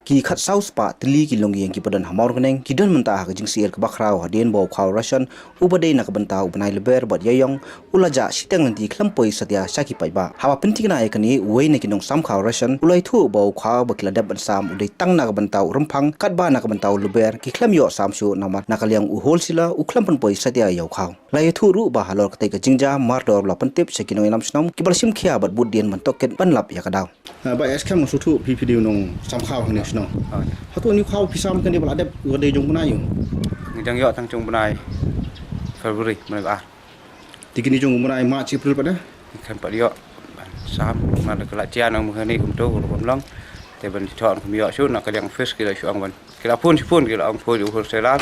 ki khat saus pa tili ki longi yang ki padan hamor keneng ki don mentah ka jing sir ka bakrau hadien bo khaw ration ubade na ka bantau banai leber bot yayong ulaja sitang nanti klampoi satya saki pai ba hawa penting na ekani wei na kinong sam khaw ration ulai thu bo khaw bakila dab ban sam udai tang na ka bantau rumpang kat ba na ka bantau leber ki klam yo sam shu namat na kalyang u wholesale u klam pen poi satya yaw khaw lai thu ru ba halor ka te ka jingja mar dor la pentip sekinong ilam snom ki balsim khia bat bud dien man toket ban lap ya ka daw ba eskem su thu ppd nong sam khaw ne sno hatu ni khaw pisam kan dia baladep gede jong punai yo jang yo tang jong punai February mai ba tikini jong punai March April pada kan pak yo sam ma la chian ang mkhani kum to kum long te ban chọn kum yo su na ka yang fish ki la chuang ban ki la pun ki la ang phoi u se la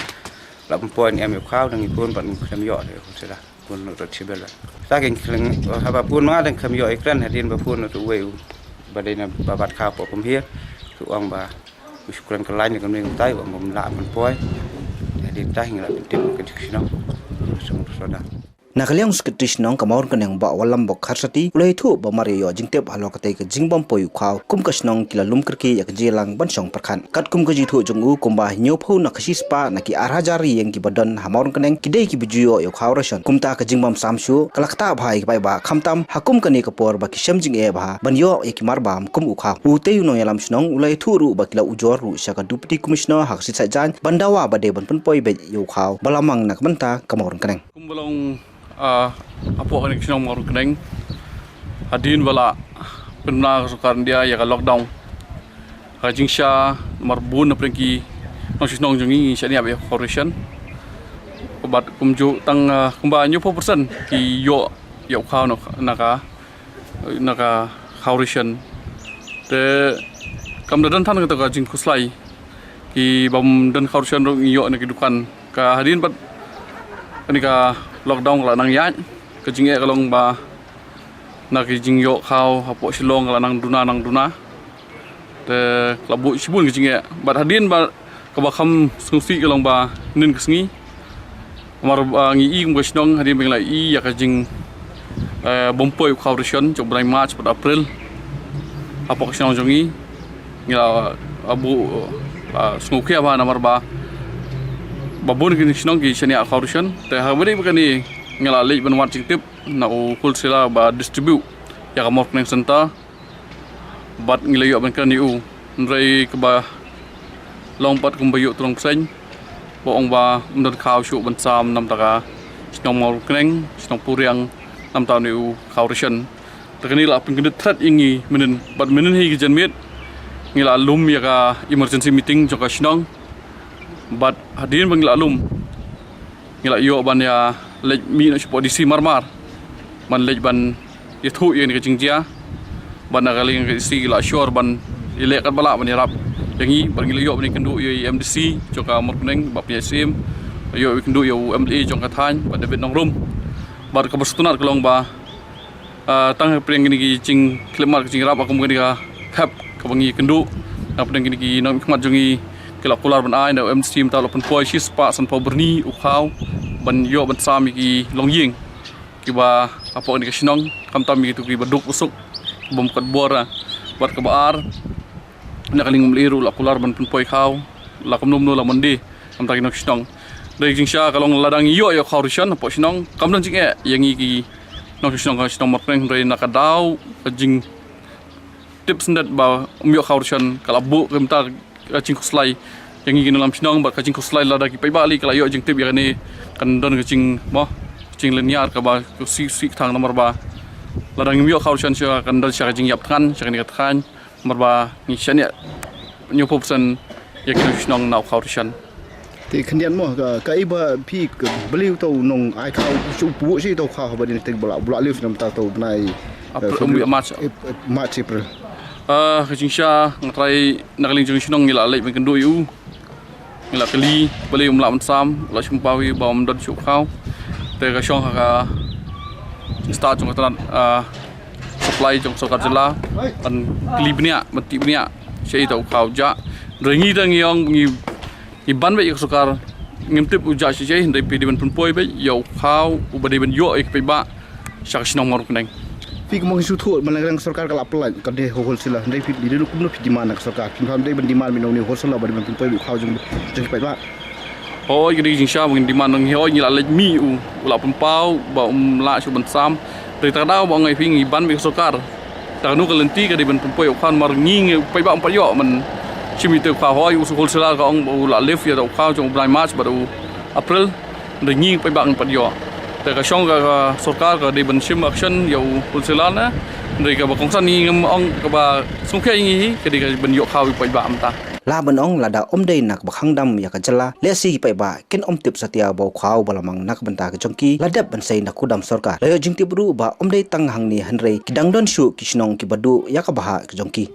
la pun em yo khaw nang pun ban kum yo le se la pun no to chibel la ta ken kling ha ba pun ma dang kum yo ikran hadin ba pun to we ba dei na ba bat khaw po kum hia tu ang ba ukuran kelanya kami ngai wa memla menpoi jadi tah ngala tim kecil semua Nakaliang skitish nong kamor kaneng ba walam bok kharsati ulai thu ba mario jingtep halo katai ka jingbam poyu khaw kum kasnong kila lum kerki yak jelang bansong perkhan kat kum ka jithu jungu kumba nyo phau na khasis pa na ki arhajari yang ki badan hamor kaneng kidei ki bujuyo yo khaw ration kumta ka jingbam samsu kalakta bhai ki bai ba khamtam hakum kani ka por ba ki shamjing e ba banyo ekimar bam kum u khaw u te no yalam snong ulai thu ru ba kila ujor ru saka deputy commissioner hak sitsai jan bandawa ba de ban pun poi be yo khaw balamang nak banta kamor kaneng kumbalong apa kan kita mau keneng hadin bala pernah sekarang dia ya lockdown hajing sya marbun aprengki nong jungi syani abe correction obat kumju tang kumbanyo 4% ki yo khaw naka correction te kam dan tan ka jing kuslai ki bam dan correction yo na ki dukan ka hadin bat ani ka lockdown la nang yat ke jinge kalong ba na ke jing yo khaw hapo silong la nang duna te klabu sibun ke jinge bat hadin ba ka ba kham sungsi kalong ba nin kesngi mar ngi i ngos nong hadin beng la i ya ka jing bompoi khaw ration jong bulan March pada April hapo kesnong jongi ngila abu sungukia ba namar ba babun kini sinong ki seni akharusan te habari bakani ngala lei ban wat tip na u wholesale ba distribute ya ka mor nang center bat ngila yo ban kan u nrai ka ba lompat kumbayu trong seng bo ong ba mdon khaw shu ban sam nam taka sinong mor kneng sinong puriang nam ta u kharusan te kani la pin kene threat ingi menen bat menen hi ki janmet ngila lum ya ka emergency meeting joka sinong bat hadin bang lalum ngila yo ban ya lej mi no support disi marmar man lej ban ya thu ye ni jingjia ban galing si la shore ban ile kat bala ban rap yangi ban ngila yo ban kendu yo MDC joka morneng bap ya sim yo kendu yo MLA jong kathan ban David nongrum bar ka berstunar kelong ba tang preng ni jing klemar jing rap akum ni ka khap ka bangi kendu apa dengan ni nong khmat jongi kila kular ban ai na MC ta lopen poi shi spa san po berni u khaw ban yo ban sami ki longying ki ba apa ni kasnong kam tam mi tu ki baduk usuk bom kat bora bat ka baar na kaling mliru la kular ban poi khaw la kam num no la mandi kam ta ki kasnong dei jing sha kalong ladang yo khaw rishan po sinong kam dan jing e yang ki no kasnong mapeng rei na ka daw jing tips net ba yo khaw rishan kala bu kam ta kacing kuslai yang ingin dalam sinong bat kacing kuslai lada ki pai bali kala yo jing tip ya ni kan don kacing mo kacing linear ka ba si thang nomor ba ladang mi yo khaw shan sha kan dal sha kacing yap than sha ni ka than nomor ba ni shan ya nyu popsan ya ki sinong nau khaw shan ti khendian mo ka iba pi beliu to nong ai khaw su pu si to khaw ba din te bola liu nam ta to nai March April kacing sya ngatrai nakaling jung sinong ngila lei ben kendu yu ngila kali beli umla sam la chumpawi bom don chu khaw te ka shong ka start jong tan supply jong sokat jela an kli bnia mati bnia sei tau khaw ja rengi dang yong ngi ban be sokar ngimtip uja sei ndai pidi ben pun poi be yo khaw ubade ben yo ek pe ba syak sinong mar kuneng Fi kemong isu tu malang sarkar kalap pelan kade wholesale ndai fi di lu kumno fi demand nak sarkar fin pham dai ban demand min ni wholesale ba ban poi bu khau jung pai ba oh jadi jing sha mungkin di mana ngi hoi la lej mi u la pempau ba la chu ban sam dari tadau ba ngai fi ngi ban mi sarkar ta nu ka lenti ka di ban poi khan mar ngi pai ba pa yo man chimi te kha hoi u wholesale ka ong la lef ya khau jung blai march ba april de ngi pai ba pa yoแต่ก็ช่องก็สกัดก็ได้บัญชีมาชั่นอยู่อุตสาหนะเลยก็บอกของสันนี่งองก็บ่สงแค่อย่างนี้ก็ได้ก็บัญญัติข่าวไปบ้างตา La ban ong la da dei nak bakhang dam ya ka jala le si pai ba ken tip satia bo khau balamang nak banta ka chongki la dep ban sei na kudam sarkar le jing tip ru ba dei tang hang ni hanrei kidang don shu kishnong ki badu ya ka baha ka chongki